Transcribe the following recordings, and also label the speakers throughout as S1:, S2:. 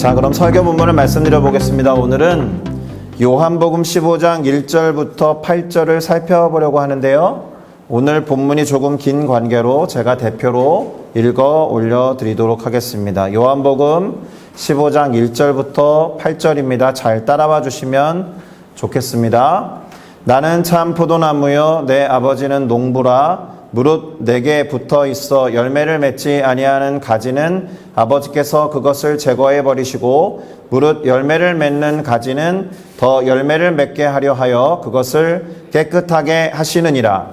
S1: 자, 그럼 설교 본문을 말씀드려 보겠습니다. 오늘은 요한복음 15장 1절부터 8절을 살펴보려고 하는데요. 오늘 본문이 조금 긴 관계로 제가 대표로 읽어 올려드리도록 하겠습니다. 요한복음 15장 1절부터 8절입니다. 잘 따라와 주시면 좋겠습니다. 나는 참 포도나무요 내 아버지는 농부라. 무릇 내게 붙어 있어 열매를 맺지 아니하는 가지는 아버지께서 그것을 제거해 버리시고 무릇 열매를 맺는 가지는 더 열매를 맺게 하려 하여 그것을 깨끗하게 하시느니라.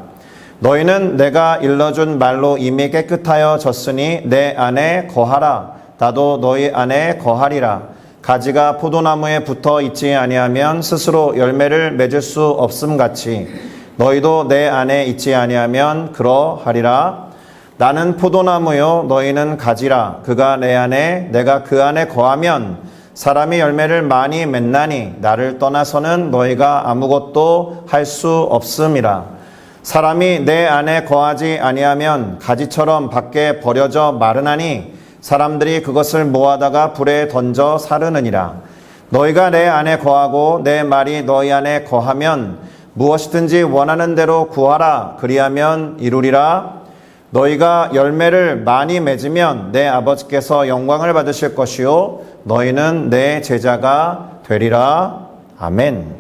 S1: 너희는 내가 일러준 말로 이미 깨끗하여 졌으니 내 안에 거하라. 나도 너희 안에 거하리라. 가지가 포도나무에 붙어 있지 아니하면 스스로 열매를 맺을 수 없음같이 너희도 내 안에 있지 아니하면 그러하리라. 나는 포도나무요 너희는 가지라. 그가 내 안에 내가 그 안에 거하면 사람이 열매를 많이 맺나니 나를 떠나서는 너희가 아무것도 할 수 없음이라. 사람이 내 안에 거하지 아니하면 가지처럼 밖에 버려져 마르나니 사람들이 그것을 모아다가 불에 던져 사르느니라. 너희가 내 안에 거하고 내 말이 너희 안에 거하면 무엇이든지 원하는 대로 구하라. 그리하면 이루리라. 너희가 열매를 많이 맺으면 내 아버지께서 영광을 받으실 것이요 너희는 내 제자가 되리라. 아멘.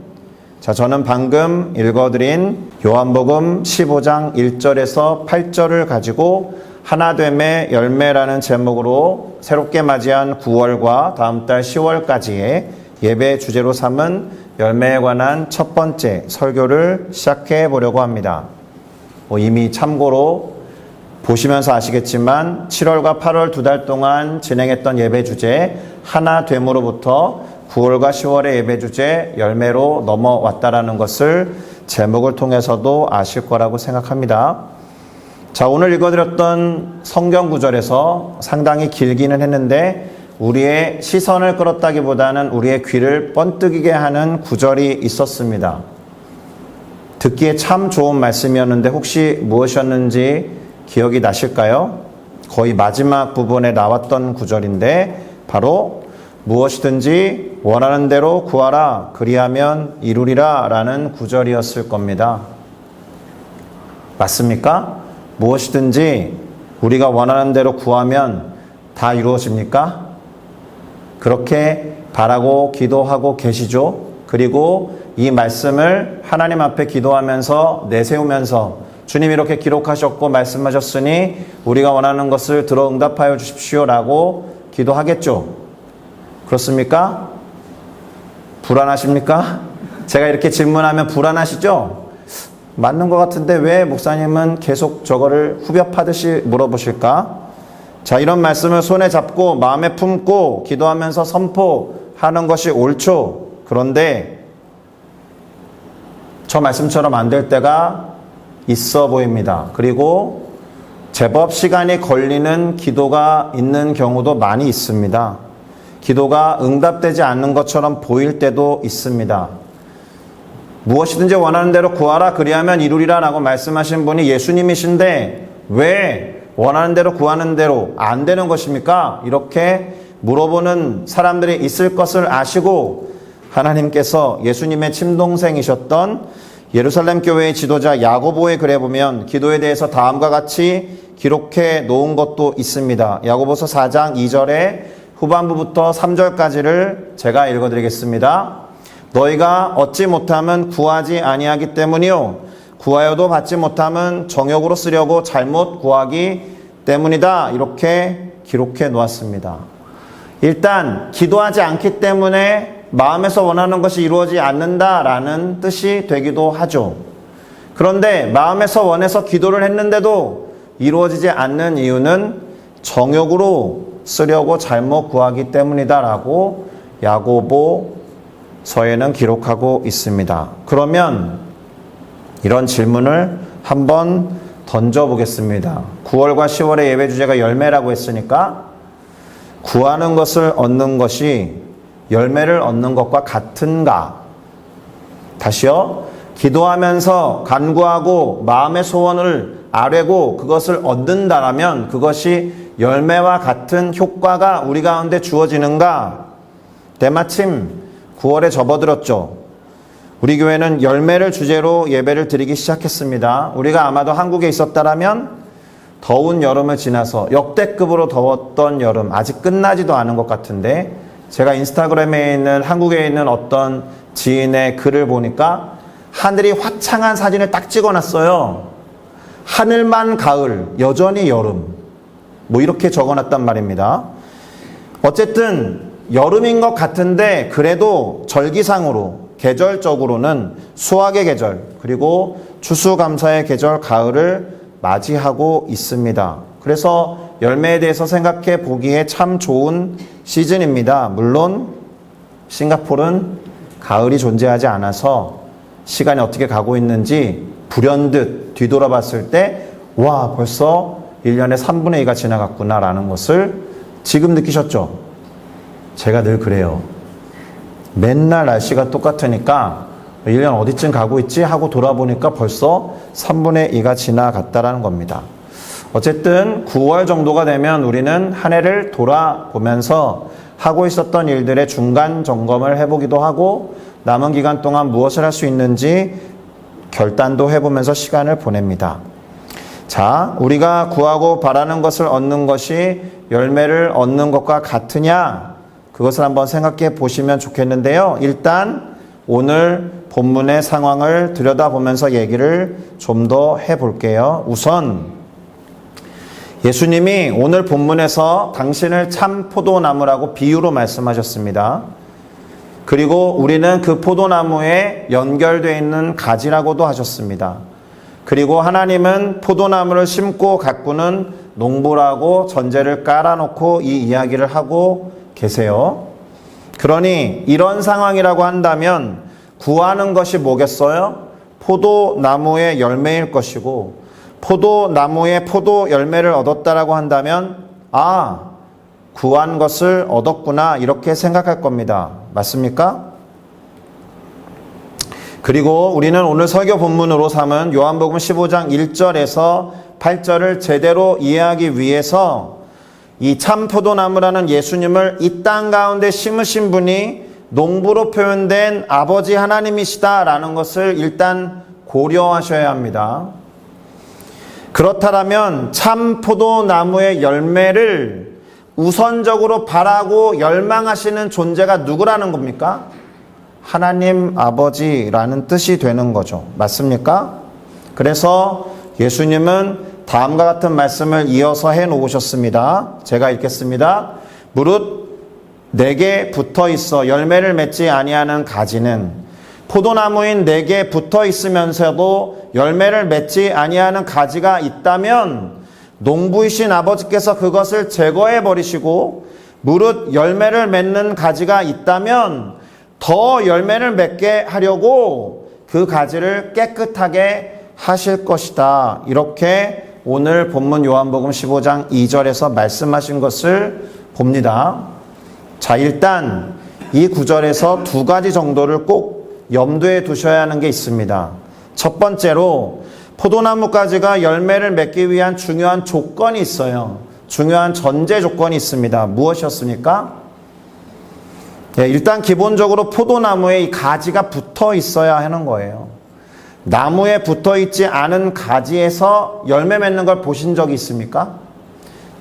S1: 자, 저는 방금 읽어드린 요한복음 15장 1절에서 8절을 가지고 하나됨의 열매라는 제목으로 새롭게 맞이한 9월과 다음 달 10월까지의 예배 주제로 삼은 열매에 관한 첫 번째 설교를 시작해 보려고 합니다. 이미 참고로 보시면서 아시겠지만 7월과 8월 두 달 동안 진행했던 예배 주제 하나됨으로부터 9월과 10월의 예배 주제 열매로 넘어왔다라는 것을 제목을 통해서도 아실 거라고 생각합니다. 자, 오늘 읽어드렸던 성경 구절에서 상당히 길기는 했는데 우리의 시선을 끌었다기보다는 우리의 귀를 번뜩이게 하는 구절이 있었습니다. 듣기에 참 좋은 말씀이었는데 혹시 무엇이었는지 기억이 나실까요? 거의 마지막 부분에 나왔던 구절인데 바로 무엇이든지 원하는 대로 구하라. 그리하면 이루리라 라는 구절이었을 겁니다. 맞습니까? 무엇이든지 우리가 원하는 대로 구하면 다 이루어집니까? 그렇게 바라고 기도하고 계시죠. 그리고 이 말씀을 하나님 앞에 기도하면서 내세우면서 주님 이렇게 기록하셨고 말씀하셨으니 우리가 원하는 것을 들어 응답하여 주십시오 라고 기도하겠죠. 그렇습니까? 불안하십니까? 제가 이렇게 질문하면 불안하시죠? 맞는 것 같은데 왜 목사님은 계속 저거를 후벼파듯이 물어보실까? 자, 이런 말씀을 손에 잡고 마음에 품고 기도하면서 선포하는 것이 옳죠. 그런데 저 말씀처럼 안 될 때가 있어 보입니다. 그리고 제법 시간이 걸리는 기도가 있는 경우도 많이 있습니다. 기도가 응답되지 않는 것처럼 보일 때도 있습니다. 무엇이든지 원하는 대로 구하라. 그리하면 이루리라 라고 말씀하신 분이 예수님이신데 왜 원하는 대로 구하는 대로 안 되는 것입니까? 이렇게 물어보는 사람들이 있을 것을 아시고 하나님께서 예수님의 친동생이셨던 예루살렘 교회의 지도자 야고보의 글에 보면 기도에 대해서 다음과 같이 기록해 놓은 것도 있습니다. 야고보서 4장 2절에 후반부부터 3절까지를 제가 읽어드리겠습니다. 너희가 얻지 못하면 구하지 아니하기 때문이요 구하여도 받지 못하면 정욕으로 쓰려고 잘못 구하기 때문이다. 이렇게 기록해 놓았습니다. 일단 기도하지 않기 때문에 마음에서 원하는 것이 이루어지지 않는다라는 뜻이 되기도 하죠. 그런데 마음에서 원해서 기도를 했는데도 이루어지지 않는 이유는 정욕으로 쓰려고 잘못 구하기 때문이다라고 야고보서에는 기록하고 있습니다. 그러면 이런 질문을 한번 던져보겠습니다. 9월과 10월의 예배 주제가 열매라고 했으니까 구하는 것을 얻는 것이 열매를 얻는 것과 같은가? 다시요. 기도하면서 간구하고 마음의 소원을 아뢰고 그것을 얻는다라면 그것이 열매와 같은 효과가 우리 가운데 주어지는가? 때마침 9월에 접어들었죠. 우리 교회는 열매를 주제로 예배를 드리기 시작했습니다. 우리가 아마도 한국에 있었다라면 더운 여름을 지나서 역대급으로 더웠던 여름, 아직 끝나지도 않은 것 같은데, 제가 인스타그램에 있는 한국에 있는 어떤 지인의 글을 보니까 하늘이 화창한 사진을 딱 찍어놨어요. 하늘만 가을, 여전히 여름. 뭐 이렇게 적어놨단 말입니다. 어쨌든 여름인 것 같은데 그래도 절기상으로, 계절적으로는 수확의 계절, 그리고 추수감사의 계절 가을을 맞이하고 있습니다. 그래서 열매에 대해서 생각해 보기에 참 좋은 시즌입니다. 물론 싱가포르는 가을이 존재하지 않아서 시간이 어떻게 가고 있는지 불현듯 뒤돌아봤을 때 와, 벌써 1년의 3분의 2가 지나갔구나라는 것을 지금 느끼셨죠? 제가 늘 그래요. 맨날 날씨가 똑같으니까 1년 어디쯤 가고 있지 하고 돌아보니까 벌써 3분의 2가 지나갔다라는 겁니다. 어쨌든 9월 정도가 되면 우리는 한 해를 돌아보면서 하고 있었던 일들의 중간 점검을 해보기도 하고 남은 기간 동안 무엇을 할 수 있는지 결단도 해보면서 시간을 보냅니다. 자, 우리가 구하고 바라는 것을 얻는 것이 열매를 얻는 것과 같으냐? 그것을 한번 생각해 보시면 좋겠는데요. 일단 오늘 본문의 상황을 들여다보면서 얘기를 좀 더 해볼게요. 우선 예수님이 오늘 본문에서 당신을 참 포도나무라고 비유로 말씀하셨습니다. 그리고 우리는 그 포도나무에 연결되어 있는 가지라고도 하셨습니다. 그리고 하나님은 포도나무를 심고 가꾸는 농부라고 전제를 깔아놓고 이 이야기를 하고 계세요. 그러니 이런 상황이라고 한다면 구하는 것이 뭐겠어요? 포도나무의 열매일 것이고, 포도나무의 포도 열매를 얻었다라고 한다면 구한 것을 얻었구나 이렇게 생각할 겁니다. 맞습니까? 그리고 우리는 오늘 설교 본문으로 삼은 요한복음 15장 1절에서 8절을 제대로 이해하기 위해서 이 참 포도나무라는 예수님을 이 땅 가운데 심으신 분이 농부로 표현된 아버지 하나님이시다라는 것을 일단 고려하셔야 합니다. 그렇다면 참 포도나무의 열매를 우선적으로 바라고 열망하시는 존재가 누구라는 겁니까? 하나님 아버지라는 뜻이 되는 거죠. 맞습니까? 그래서 예수님은 다음과 같은 말씀을 이어서 해 놓으셨습니다. 제가 읽겠습니다. 무릇 내게 붙어 있어 열매를 맺지 아니하는 가지는 포도나무인 내게 붙어 있으면서도 열매를 맺지 아니하는 가지가 있다면 농부이신 아버지께서 그것을 제거해 버리시고, 무릇 열매를 맺는 가지가 있다면 더 열매를 맺게 하려고 그 가지를 깨끗하게 하실 것이다. 이렇게 오늘 본문 요한복음 15장 2절에서 말씀하신 것을 봅니다. 자, 일단 이 구절에서 두 가지 정도를 꼭 염두에 두셔야 하는 게 있습니다. 첫 번째로 포도나무 가지가 열매를 맺기 위한 중요한 조건이 있어요. 중요한 전제 조건이 있습니다. 무엇이었습니까? 일단 기본적으로 포도나무에 이 가지가 붙어 있어야 하는 거예요. 나무에 붙어 있지 않은 가지에서 열매 맺는 걸 보신 적이 있습니까?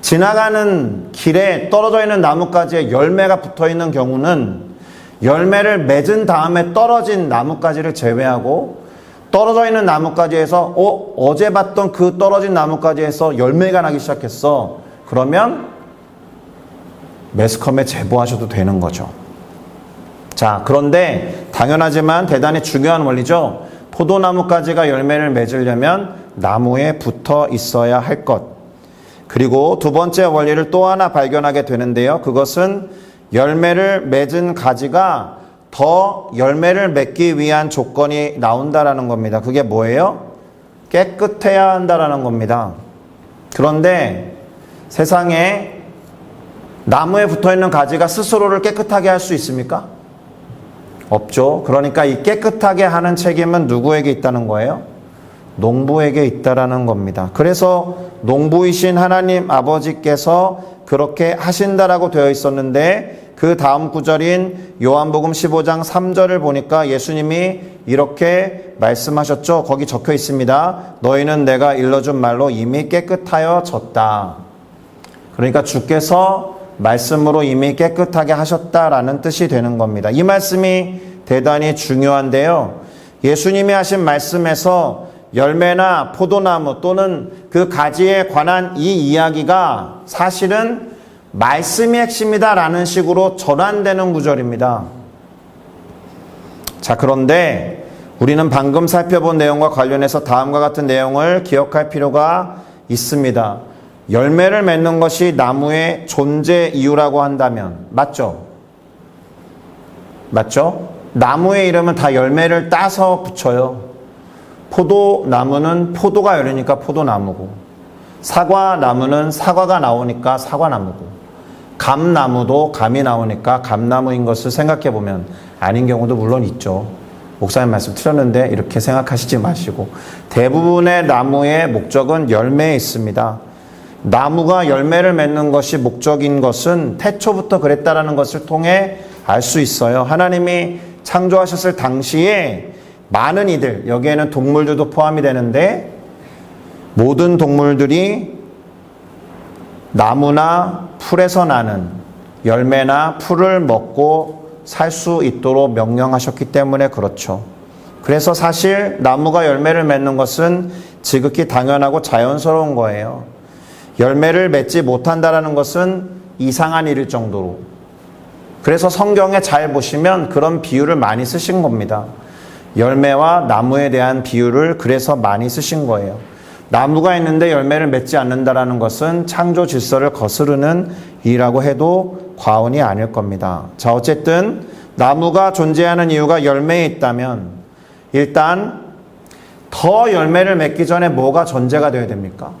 S1: 지나가는 길에 떨어져 있는 나뭇가지에 열매가 붙어 있는 경우는 열매를 맺은 다음에 떨어진 나뭇가지를 제외하고, 떨어져 있는 나뭇가지에서 어제 봤던 그 떨어진 나뭇가지에서 열매가 나기 시작했어. 그러면 매스컴에 제보하셔도 되는 거죠. 자, 그런데 당연하지만 대단히 중요한 원리죠. 포도나무가지가 열매를 맺으려면 나무에 붙어 있어야 할 것. 그리고 두 번째 원리를 또 하나 발견하게 되는데요. 그것은 열매를 맺은 가지가 더 열매를 맺기 위한 조건이 나온다라는 겁니다. 그게 뭐예요? 깨끗해야 한다라는 겁니다. 그런데 세상에 나무에 붙어있는 가지가 스스로를 깨끗하게 할 수 있습니까? 없죠. 그러니까 이 깨끗하게 하는 책임은 누구에게 있다는 거예요? 농부에게 있다라는 겁니다. 그래서 농부이신 하나님 아버지께서 그렇게 하신다라고 되어 있었는데, 그 다음 구절인 요한복음 15장 3절을 보니까 예수님이 이렇게 말씀하셨죠. 거기 적혀 있습니다. 너희는 내가 일러준 말로 이미 깨끗하여졌다. 그러니까 주께서 말씀으로 이미 깨끗하게 하셨다라는 뜻이 되는 겁니다. 이 말씀이 대단히 중요한데요. 예수님이 하신 말씀에서 열매나 포도나무 또는 그 가지에 관한 이 이야기가 사실은 말씀이 핵심이다라는 식으로 전환되는 구절입니다. 자, 그런데 우리는 방금 살펴본 내용과 관련해서 다음과 같은 내용을 기억할 필요가 있습니다. 열매를 맺는 것이 나무의 존재 이유라고 한다면 맞죠? 맞죠? 나무의 이름은 다 열매를 따서 붙여요. 포도나무는 포도가 열리니까 포도나무고, 사과나무는 사과가 나오니까 사과나무고, 감나무도 감이 나오니까 감나무인 것을 생각해 보면 아닌 경우도 물론 있죠. 목사님 말씀 틀렸는데 이렇게 생각하시지 마시고, 대부분의 나무의 목적은 열매에 있습니다. 나무가 열매를 맺는 것이 목적인 것은 태초부터 그랬다라는 것을 통해 알 수 있어요. 하나님이 창조하셨을 당시에 많은 이들, 여기에는 동물들도 포함이 되는데 모든 동물들이 나무나 풀에서 나는 열매나 풀을 먹고 살 수 있도록 명령하셨기 때문에 그렇죠. 그래서 사실 나무가 열매를 맺는 것은 지극히 당연하고 자연스러운 거예요. 열매를 맺지 못한다는 것은 이상한 일일 정도로. 그래서 성경에 잘 보시면 그런 비유를 많이 쓰신 겁니다. 열매와 나무에 대한 비유를 그래서 많이 쓰신 거예요. 나무가 있는데 열매를 맺지 않는다는 것은 창조 질서를 거스르는 일이라고 해도 과언이 아닐 겁니다. 자, 어쨌든 나무가 존재하는 이유가 열매에 있다면 일단 더 열매를 맺기 전에 뭐가 전제가 되어야 됩니까?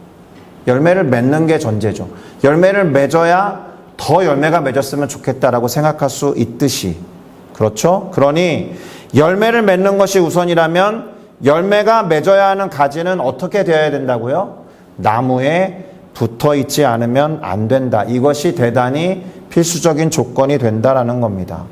S1: 열매를 맺는 게 전제죠. 열매를 맺어야 더 열매가 맺었으면 좋겠다라고 생각할 수 있듯이, 그렇죠? 그러니 열매를 맺는 것이 우선이라면 열매가 맺어야 하는 가지는 어떻게 되어야 된다고요? 나무에 붙어 있지 않으면 안 된다. 이것이 대단히 필수적인 조건이 된다라는 겁니다.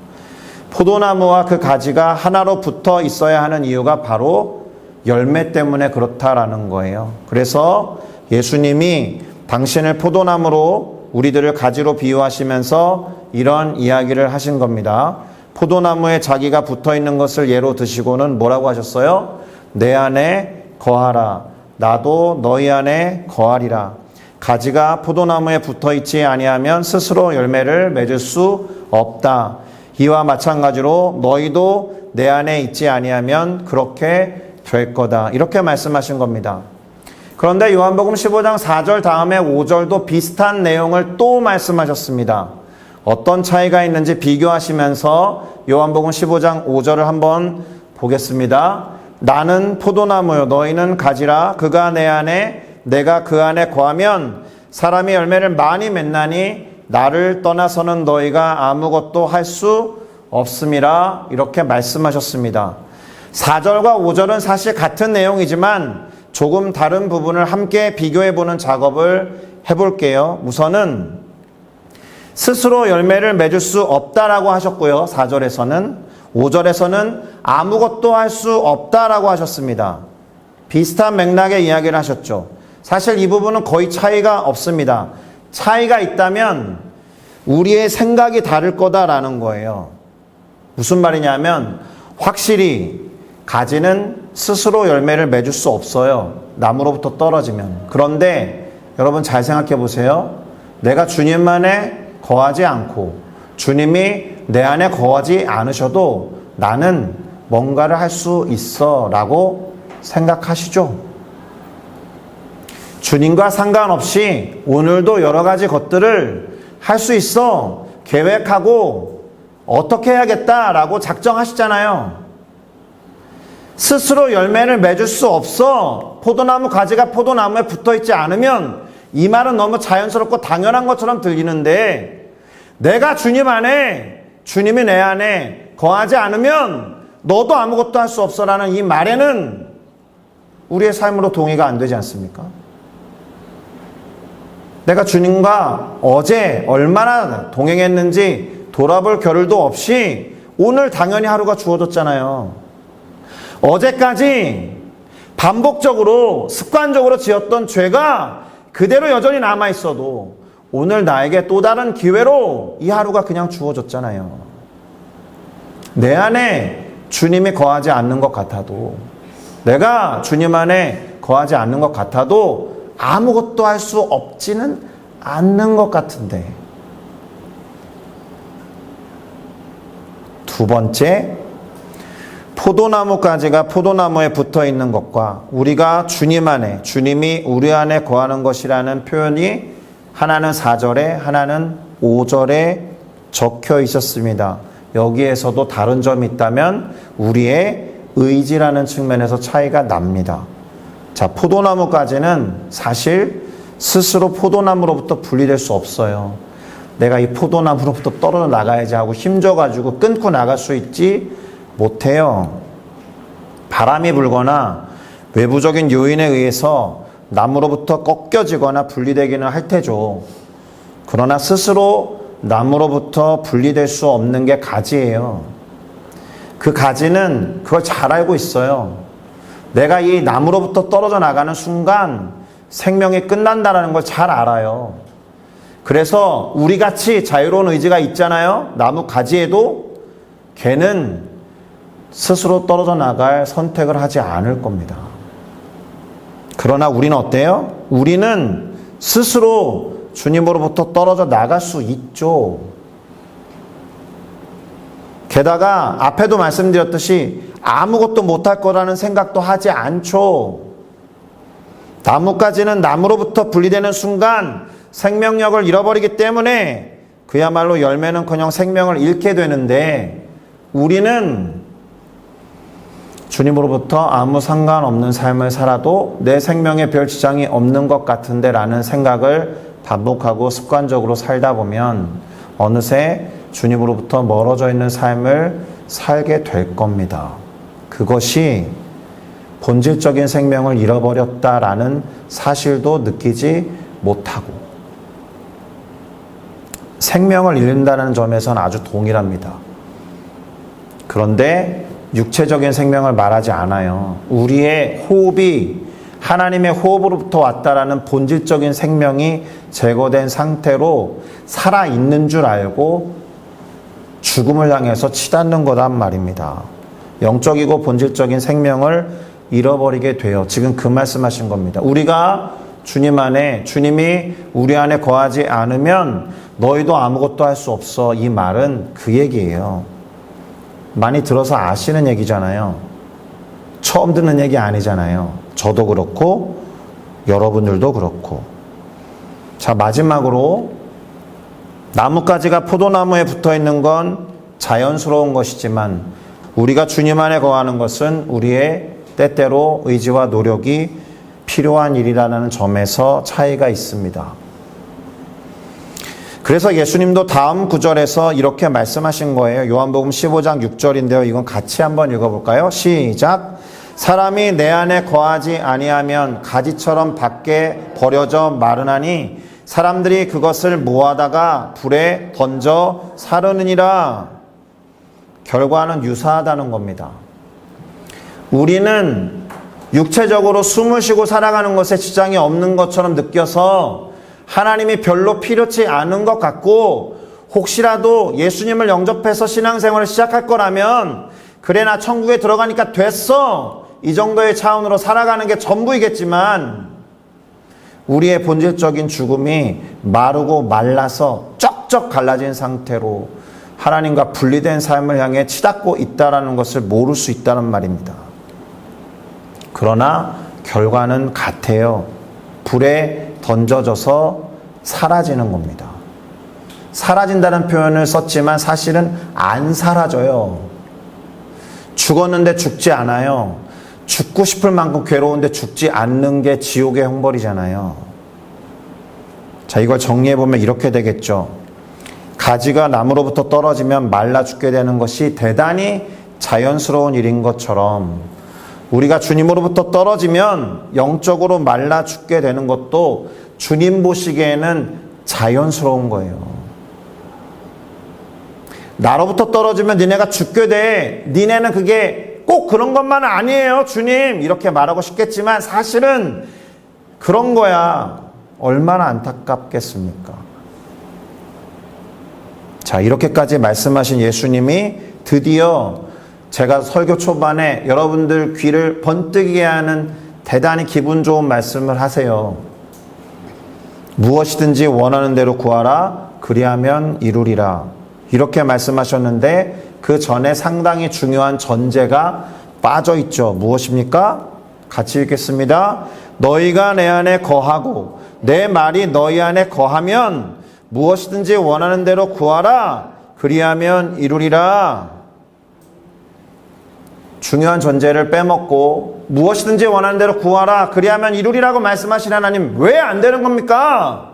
S1: 포도나무와 그 가지가 하나로 붙어 있어야 하는 이유가 바로 열매 때문에 그렇다라는 거예요. 그래서 예수님이 당신을 포도나무로 우리들을 가지로 비유하시면서 이런 이야기를 하신 겁니다. 포도나무에 자기가 붙어 있는 것을 예로 드시고는 뭐라고 하셨어요? 내 안에 거하라. 나도 너희 안에 거하리라. 가지가 포도나무에 붙어 있지 아니하면 스스로 열매를 맺을 수 없다. 이와 마찬가지로 너희도 내 안에 있지 아니하면 그렇게 될 거다. 이렇게 말씀하신 겁니다. 그런데 요한복음 15장 4절 다음에 5절도 비슷한 내용을 또 말씀하셨습니다. 어떤 차이가 있는지 비교하시면서 요한복음 15장 5절을 한번 보겠습니다. 나는 포도나무요 너희는 가지라. 그가 내 안에 내가 그 안에 거하면 사람이 열매를 많이 맺나니 나를 떠나서는 너희가 아무것도 할 수 없음이라. 이렇게 말씀하셨습니다. 4절과 5절은 사실 같은 내용이지만 조금 다른 부분을 함께 비교해보는 작업을 해볼게요. 우선은 스스로 열매를 맺을 수 없다라고 하셨고요. 4절에서는. 5절에서는 아무것도 할 수 없다라고 하셨습니다. 비슷한 맥락의 이야기를 하셨죠. 사실 이 부분은 거의 차이가 없습니다. 차이가 있다면 우리의 생각이 다를 거다라는 거예요. 무슨 말이냐면 확실히 가지는 스스로 열매를 맺을 수 없어요. 나무로부터 떨어지면. 그런데 여러분 잘 생각해 보세요. 내가 주님 안에 거하지 않고 주님이 내 안에 거하지 않으셔도 나는 뭔가를 할 수 있어 라고 생각하시죠? 주님과 상관없이 오늘도 여러 가지 것들을 할 수 있어. 계획하고 어떻게 해야겠다라고 작정하시잖아요. 스스로 열매를 맺을 수 없어. 포도나무 가지가 포도나무에 붙어있지 않으면 이 말은 너무 자연스럽고 당연한 것처럼 들리는데 내가 주님 안에 주님이 내 안에 거하지 않으면 너도 아무것도 할 수 없어라는 이 말에는 우리의 삶으로 동의가 안 되지 않습니까? 내가 주님과 어제 얼마나 동행했는지 돌아볼 겨를도 없이 오늘 당연히 하루가 주어졌잖아요. 어제까지 반복적으로 습관적으로 지었던 죄가 그대로 여전히 남아있어도 오늘 나에게 또 다른 기회로 이 하루가 그냥 주어졌잖아요. 내 안에 주님이 거하지 않는 것 같아도, 내가 주님 안에 거하지 않는 것 같아도 아무것도 할 수 없지는 않는 것 같은데. 두 번째, 포도나무 가지가 포도나무에 붙어 있는 것과 우리가 주님 안에, 주님이 우리 안에 거하는 것이라는 표현이 하나는 4절에 하나는 5절에 적혀 있었습니다. 여기에서도 다른 점이 있다면 우리의 의지라는 측면에서 차이가 납니다. 자, 포도나무 가지는 사실 스스로 포도나무로부터 분리될 수 없어요. 내가 이 포도나무로부터 떨어져 나가야지 하고 힘줘가지고 끊고 나갈 수 있지 못해요. 바람이 불거나 외부적인 요인에 의해서 나무로부터 꺾여지거나 분리되기는 할 테죠. 그러나 스스로 나무로부터 분리될 수 없는 게 가지예요. 그 가지는 그걸 잘 알고 있어요. 내가 이 나무로부터 떨어져 나가는 순간 생명이 끝난다는 걸 잘 알아요. 그래서 우리같이 자유로운 의지가 있잖아요. 나무 가지에도 걔는 스스로 떨어져 나갈 선택을 하지 않을 겁니다. 그러나 우리는 어때요? 우리는 스스로 주님으로부터 떨어져 나갈 수 있죠. 게다가 앞에도 말씀드렸듯이 아무것도 못할 거라는 생각도 하지 않죠. 나무까지는 나무로부터 분리되는 순간 생명력을 잃어버리기 때문에 그야말로 열매는커녕 생명을 잃게 되는데, 우리는 주님으로부터 아무 상관없는 삶을 살아도 내 생명에 별 지장이 없는 것 같은데 라는 생각을 반복하고 습관적으로 살다 보면 어느새 주님으로부터 멀어져 있는 삶을 살게 될 겁니다. 그것이 본질적인 생명을 잃어버렸다라는 사실도 느끼지 못하고, 생명을 잃는다는 점에서는 아주 동일합니다. 그런데 육체적인 생명을 말하지 않아요. 우리의 호흡이 하나님의 호흡으로부터 왔다라는 본질적인 생명이 제거된 상태로 살아있는 줄 알고 죽음을 향해서 치닫는 거란 말입니다. 영적이고 본질적인 생명을 잃어버리게 돼요. 지금 그 말씀하신 겁니다. 우리가 주님 안에, 주님이 우리 안에 거하지 않으면 너희도 아무것도 할 수 없어. 이 말은 그 얘기예요. 많이 들어서 아시는 얘기잖아요. 처음 듣는 얘기 아니잖아요. 저도 그렇고 여러분들도 그렇고. 자, 마지막으로 나뭇가지가 포도나무에 붙어있는 건 자연스러운 것이지만 우리가 주님 안에 거하는 것은 우리의 때때로 의지와 노력이 필요한 일이라는 점에서 차이가 있습니다. 그래서 예수님도 다음 구절에서 이렇게 말씀하신 거예요. 요한복음 15장 6절인데요. 이건 같이 한번 읽어볼까요? 시작. 사람이 내 안에 거하지 아니하면 가지처럼 밖에 버려져 마르나니 사람들이 그것을 모아다가 불에 던져 사르느니라. 결과는 유사하다는 겁니다. 우리는 육체적으로 숨을 쉬고 살아가는 것에 지장이 없는 것처럼 느껴서 하나님이 별로 필요치 않은 것 같고, 혹시라도 예수님을 영접해서 신앙생활을 시작할 거라면 그래 나 천국에 들어가니까 됐어, 이 정도의 차원으로 살아가는 게 전부이겠지만, 우리의 본질적인 죽음이 마르고 말라서 쩍쩍 갈라진 상태로 하나님과 분리된 삶을 향해 치닫고 있다는 것을 모를 수 있다는 말입니다. 그러나 결과는 같아요. 불에 던져져서 사라지는 겁니다. 사라진다는 표현을 썼지만 사실은 안 사라져요. 죽었는데 죽지 않아요. 죽고 싶을 만큼 괴로운데 죽지 않는 게 지옥의 형벌이잖아요. 자, 이걸 정리해보면 이렇게 되겠죠. 가지가 나무로부터 떨어지면 말라 죽게 되는 것이 대단히 자연스러운 일인 것처럼 우리가 주님으로부터 떨어지면 영적으로 말라 죽게 되는 것도 주님 보시기에는 자연스러운 거예요. 나로부터 떨어지면 니네가 죽게 돼. 니네는 그게 꼭 그런 것만은 아니에요, 주님. 이렇게 말하고 싶겠지만 사실은 그런 거야. 얼마나 안타깝겠습니까? 자, 이렇게까지 말씀하신 예수님이 드디어 제가 설교 초반에 여러분들 귀를 번뜩이게 하는 대단히 기분 좋은 말씀을 하세요. 무엇이든지 원하는 대로 구하라. 그리하면 이루리라. 이렇게 말씀하셨는데 그 전에 상당히 중요한 전제가 빠져 있죠. 무엇입니까? 같이 읽겠습니다. 너희가 내 안에 거하고 내 말이 너희 안에 거하면 무엇이든지 원하는 대로 구하라. 그리하면 이루리라. 중요한 전제를 빼먹고 무엇이든지 원하는 대로 구하라. 그리하면 이루리라고 말씀하신 하나님 왜 안 되는 겁니까?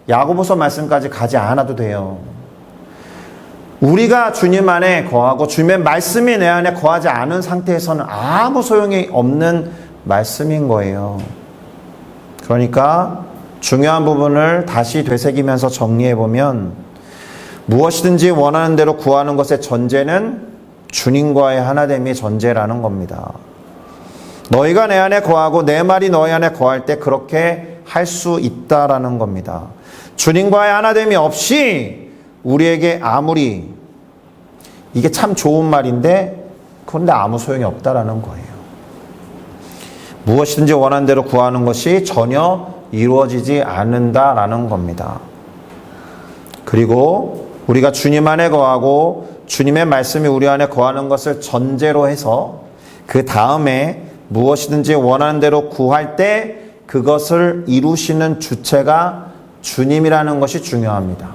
S1: 야고보서 말씀까지 가지 않아도 돼요. 우리가 주님 안에 거하고 주님의 말씀이 내 안에 거하지 않은 상태에서는 아무 소용이 없는 말씀인 거예요. 그러니까 중요한 부분을 다시 되새기면서 정리해보면 무엇이든지 원하는 대로 구하는 것의 전제는 주님과의 하나됨이 전제라는 겁니다. 너희가 내 안에 거하고 내 말이 너희 안에 거할 때 그렇게 할 수 있다라는 겁니다. 주님과의 하나됨이 없이 우리에게 아무리 이게 참 좋은 말인데 그런데 아무 소용이 없다라는 거예요. 무엇이든지 원하는 대로 구하는 것이 전혀 이루어지지 않는다라는 겁니다. 그리고 우리가 주님 안에 거하고 주님의 말씀이 우리 안에 거하는 것을 전제로 해서 그 다음에 무엇이든지 원하는 대로 구할 때 그것을 이루시는 주체가 주님이라는 것이 중요합니다.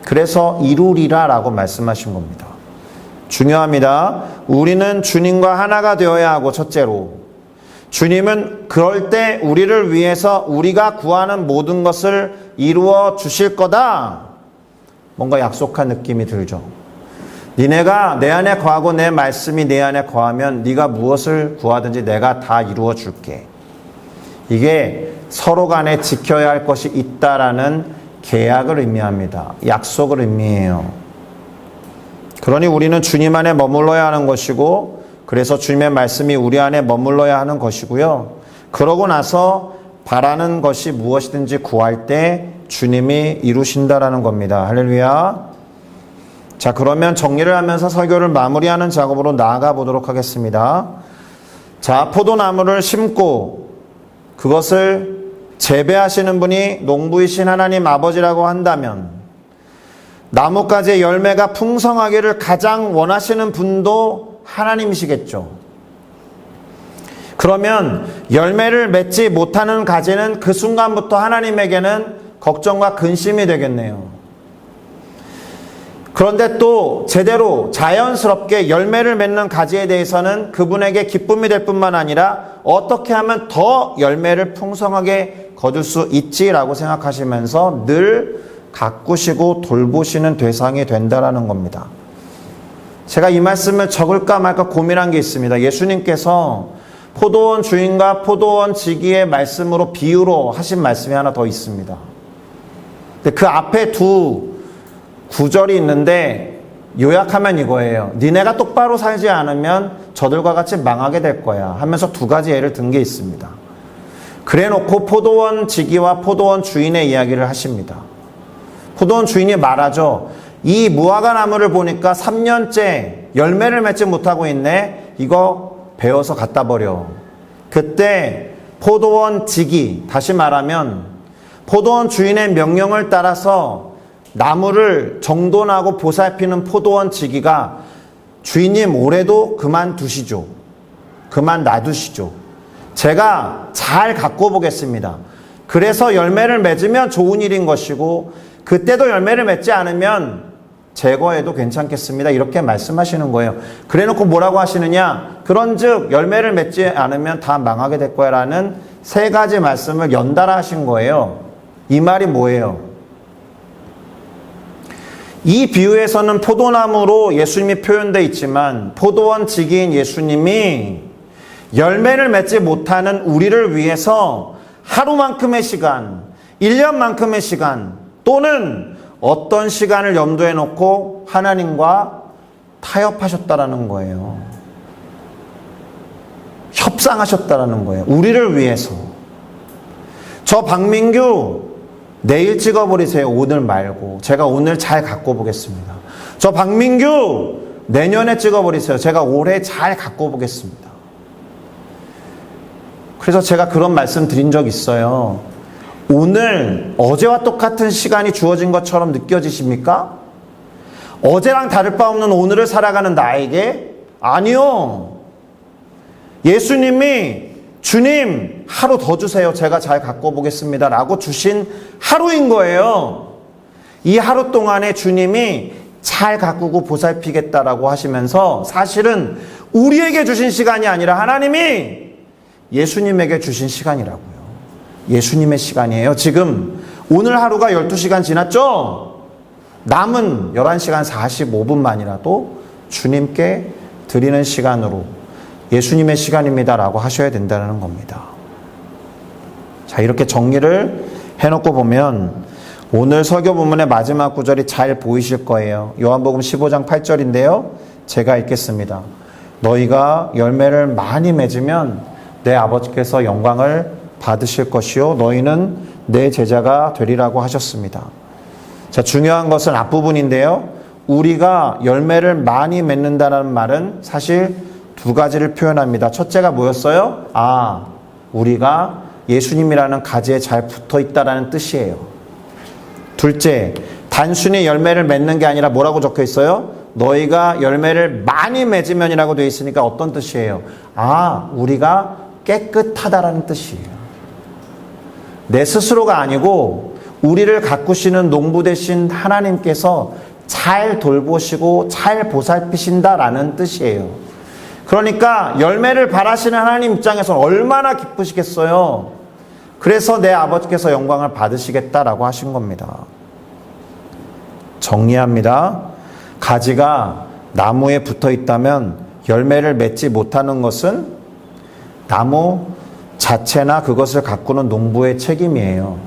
S1: 그래서 이루리라 라고 말씀하신 겁니다. 중요합니다. 우리는 주님과 하나가 되어야 하고 첫째로 주님은 그럴 때 우리를 위해서 우리가 구하는 모든 것을 이루어 주실 거다. 뭔가 약속한 느낌이 들죠. 니네가 내 안에 거하고 내 말씀이 내 안에 거하면 네가 무엇을 구하든지 내가 다 이루어 줄게. 이게 서로 간에 지켜야 할 것이 있다라는 계약을 의미합니다. 약속을 의미해요. 그러니 우리는 주님 안에 머물러야 하는 것이고 그래서 주님의 말씀이 우리 안에 머물러야 하는 것이고요. 그러고 나서 바라는 것이 무엇이든지 구할 때 주님이 이루신다라는 겁니다. 할렐루야. 자, 그러면 정리를 하면서 설교를 마무리하는 작업으로 나아가 보도록 하겠습니다. 자, 포도나무를 심고 그것을 재배하시는 분이 농부이신 하나님 아버지라고 한다면 나뭇가지의 열매가 풍성하기를 가장 원하시는 분도 하나님이시겠죠. 그러면 열매를 맺지 못하는 가지는 그 순간부터 하나님에게는 걱정과 근심이 되겠네요. 그런데 또 제대로 자연스럽게 열매를 맺는 가지에 대해서는 그분에게 기쁨이 될 뿐만 아니라 어떻게 하면 더 열매를 풍성하게 거둘 수 있지라고 생각하시면서 늘 가꾸시고 돌보시는 대상이 된다라는 겁니다. 제가 이 말씀을 적을까 말까 고민한 게 있습니다. 예수님께서 포도원 주인과 포도원 지기의 말씀으로 비유로 하신 말씀이 하나 더 있습니다. 근데 그 앞에 두 구절이 있는데 요약하면 이거예요. 니네가 똑바로 살지 않으면 저들과 같이 망하게 될 거야 하면서 두 가지 예를 든 게 있습니다. 그래 놓고 포도원 지기와 포도원 주인의 이야기를 하십니다. 포도원 주인이 말하죠. 이 무화과 나무를 보니까 3년째 열매를 맺지 못하고 있네. 이거 베어서 갖다 버려. 그때 포도원 지기, 다시 말하면 포도원 주인의 명령을 따라서 나무를 정돈하고 보살피는 포도원 지기가 주인님 올해도 그만두시죠. 그만 놔두시죠. 제가 잘 가꿔보겠습니다. 그래서 열매를 맺으면 좋은 일인 것이고 그때도 열매를 맺지 않으면 제거해도 괜찮겠습니다. 이렇게 말씀하시는 거예요. 그래 놓고 뭐라고 하시느냐? 그런즉 열매를 맺지 않으면 다 망하게 될 거야 라는 세 가지 말씀을 연달아 하신 거예요. 이 말이 뭐예요? 이 비유에서는 포도나무로 예수님이 표현되어 있지만 포도원 지기인 예수님이 열매를 맺지 못하는 우리를 위해서 하루만큼의 시간, 1년만큼의 시간 또는 어떤 시간을 염두에 놓고 하나님과 타협하셨다라는 거예요. 협상하셨다라는 거예요. 우리를 위해서. 저 박민규 내일 찍어버리세요. 오늘 말고. 제가 오늘 잘 갖고 보겠습니다. 저 박민규 내년에 찍어버리세요. 제가 올해 잘 갖고 보겠습니다. 그래서 제가 그런 말씀 드린 적 있어요. 오늘 어제와 똑같은 시간이 주어진 것처럼 느껴지십니까? 어제랑 다를 바 없는 오늘을 살아가는 나에게? 아니요. 예수님이 주님 하루 더 주세요. 제가 잘 갖고 보겠습니다. 라고 주신 하루인 거예요. 이 하루 동안에 주님이 잘 가꾸고 보살피겠다라고 하시면서 사실은 우리에게 주신 시간이 아니라 하나님이 예수님에게 주신 시간이라고요. 예수님의 시간이에요. 지금 오늘 하루가 12시간 지났죠? 남은 11시간 45분만이라도 주님께 드리는 시간으로 예수님의 시간입니다라고 하셔야 된다는 겁니다. 자, 이렇게 정리를 해놓고 보면 오늘 설교 본문의 마지막 구절이 잘 보이실 거예요. 요한복음 15장 8절인데요. 제가 읽겠습니다. 너희가 열매를 많이 맺으면 내 아버지께서 영광을 받으실 것이요 너희는 내 제자가 되리라고 하셨습니다. 자, 중요한 것은 앞부분인데요. 우리가 열매를 많이 맺는다는 말은 사실 두 가지를 표현합니다. 첫째가 뭐였어요? 우리가 예수님이라는 가지에 잘 붙어 있다라는 뜻이에요. 둘째, 단순히 열매를 맺는 게 아니라 뭐라고 적혀 있어요? 너희가 열매를 많이 맺으면이라고 되어 있으니까 어떤 뜻이에요? 우리가 깨끗하다라는 뜻이에요. 내 스스로가 아니고 우리를 가꾸시는 농부 되신 하나님께서 잘 돌보시고 잘 보살피신다라는 뜻이에요. 그러니까 열매를 바라시는 하나님 입장에서 얼마나 기쁘시겠어요. 그래서 내 아버지께서 영광을 받으시겠다라고 하신 겁니다. 정리합니다. 가지가 나무에 붙어 있다면 열매를 맺지 못하는 것은 나무 자체나 그것을 가꾸는 농부의 책임이에요.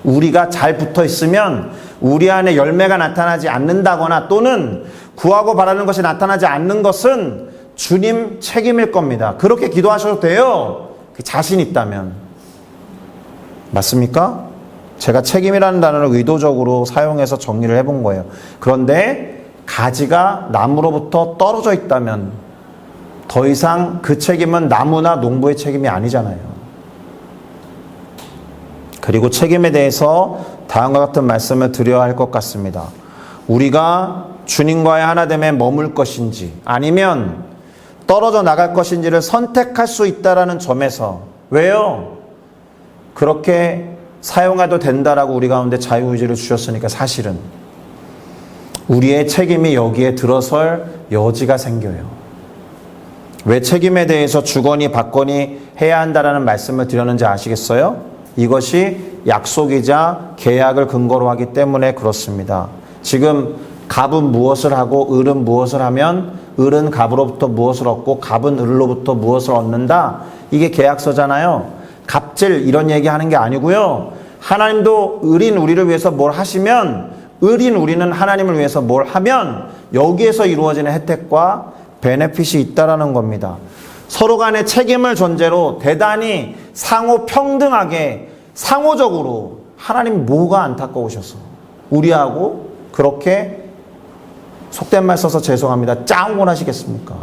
S1: 우리가 잘 붙어 있으면 우리 안에 열매가 나타나지 않는다거나 또는 구하고 바라는 것이 나타나지 않는 것은 주님 책임일 겁니다. 그렇게 기도하셔도 돼요. 자신 있다면. 맞습니까? 제가 책임이라는 단어를 의도적으로 사용해서 정리를 해본 거예요. 그런데 가지가 나무로부터 떨어져 있다면 더 이상 그 책임은 나무나 농부의 책임이 아니잖아요. 그리고 책임에 대해서 다음과 같은 말씀을 드려야 할 것 같습니다. 우리가 주님과의 하나됨에 머물 것인지 아니면 떨어져 나갈 것인지를 선택할 수 있다는 점에서 왜요? 그렇게 사용해도 된다라고 우리 가운데 자유의지를 주셨으니까 사실은 우리의 책임이 여기에 들어설 여지가 생겨요. 왜 책임에 대해서 주거니 받거니 해야 한다라는 말씀을 드렸는지 아시겠어요? 이것이 약속이자 계약을 근거로 하기 때문에 그렇습니다. 지금 갑은 무엇을 하고 을은 무엇을 하면 을은 갑으로부터 무엇을 얻고 갑은 을로부터 무엇을 얻는다. 이게 계약서잖아요. 갑질 이런 얘기하는 게 아니고요. 하나님도 을인 우리를 위해서 뭘 하시면 을인 우리는 하나님을 위해서 뭘 하면 여기에서 이루어지는 혜택과 베네핏이 있다라는 겁니다. 서로 간의 책임을 전제로 대단히 상호 평등하게 상호적으로 하나님 뭐가 안타까우셔서 우리하고 그렇게 속된 말 써서 죄송합니다. 짱을 하시겠습니까?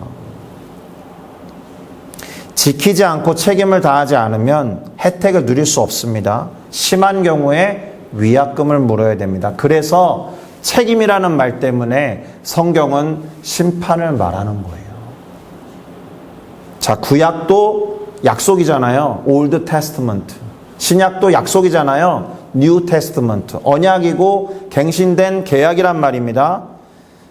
S1: 지키지 않고 책임을 다하지 않으면 혜택을 누릴 수 없습니다. 심한 경우에 위약금을 물어야 됩니다. 그래서 책임이라는 말 때문에 성경은 심판을 말하는 거예요. 자, 구약도 약속이잖아요. Old Testament. 신약도 약속이잖아요. New Testament. 언약이고 갱신된 계약이란 말입니다.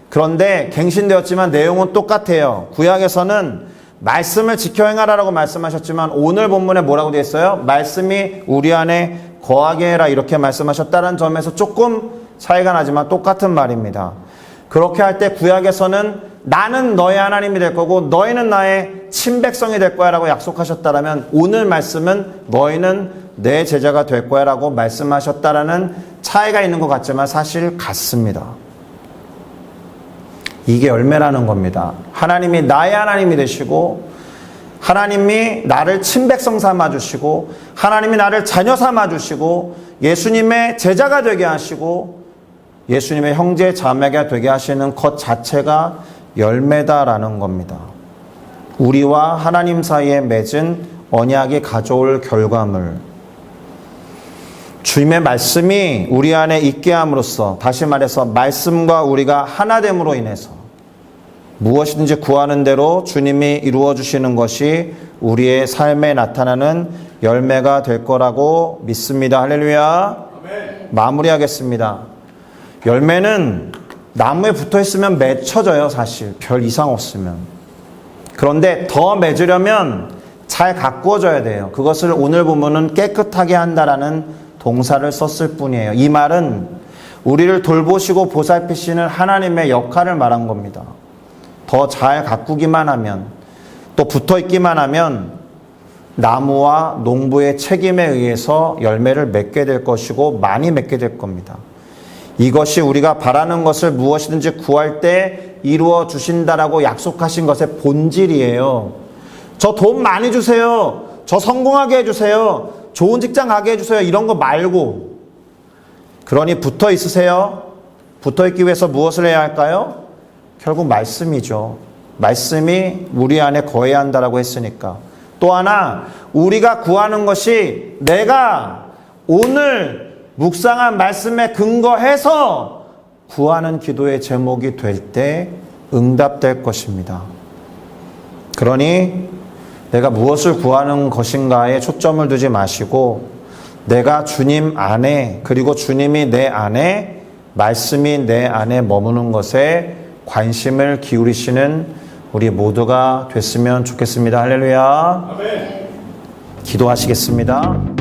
S1: 그런데 갱신되었지만 내용은 똑같아요. 구약에서는 말씀을 지켜 행하라라고 말씀하셨지만 오늘 본문에 뭐라고 되어 있어요? 말씀이 우리 안에 거하게 해라 이렇게 말씀하셨다는 점에서 조금 차이가 나지만 똑같은 말입니다. 그렇게 할 때 구약에서는 나는 너의 하나님이 될 거고 너희는 나의 친백성이 될 거야 라고 약속하셨다면 오늘 말씀은 너희는 내 제자가 될 거야 라고 말씀하셨다라는 차이가 있는 것 같지만 사실 같습니다. 이게 열매라는 겁니다. 하나님이 나의 하나님이 되시고 하나님이 나를 친백성 삼아주시고 하나님이 나를 자녀 삼아주시고 예수님의 제자가 되게 하시고 예수님의 형제 자매가 되게 하시는 것 자체가 열매다라는 겁니다. 우리와 하나님 사이에 맺은 언약이 가져올 결과물. 주님의 말씀이 우리 안에 있게 함으로써 다시 말해서 말씀과 우리가 하나됨으로 인해서 무엇이든지 구하는 대로 주님이 이루어 주시는 것이 우리의 삶에 나타나는 열매가 될 거라고 믿습니다. 할렐루야. 아멘. 마무리하겠습니다. 열매는 나무에 붙어 있으면 맺혀져요. 사실 별 이상 없으면. 그런데 더 맺으려면 잘 가꾸어져야 돼요. 그것을 오늘 보면은 깨끗하게 한다라는 동사를 썼을 뿐이에요. 이 말은 우리를 돌보시고 보살피시는 하나님의 역할을 말한 겁니다. 더 잘 가꾸기만 하면 또 붙어 있기만 하면 나무와 농부의 책임에 의해서 열매를 맺게 될 것이고 많이 맺게 될 겁니다. 이것이 우리가 바라는 것을 무엇이든지 구할 때 이루어 주신다라고 약속하신 것의 본질이에요. 저 돈 많이 주세요. 저 성공하게 해주세요. 좋은 직장 가게 해주세요. 이런 거 말고. 그러니 붙어 있으세요. 붙어 있기 위해서 무엇을 해야 할까요? 결국 말씀이죠. 말씀이 우리 안에 거해야 한다라고 했으니까. 또 하나, 우리가 구하는 것이 내가 오늘 묵상한 말씀에 근거해서 구하는 기도의 제목이 될 때 응답될 것입니다. 그러니 내가 무엇을 구하는 것인가에 초점을 두지 마시고 내가 주님 안에 그리고 주님이 내 안에 말씀이 내 안에 머무는 것에 관심을 기울이시는 우리 모두가 됐으면 좋겠습니다. 할렐루야. 아멘. 기도하시겠습니다.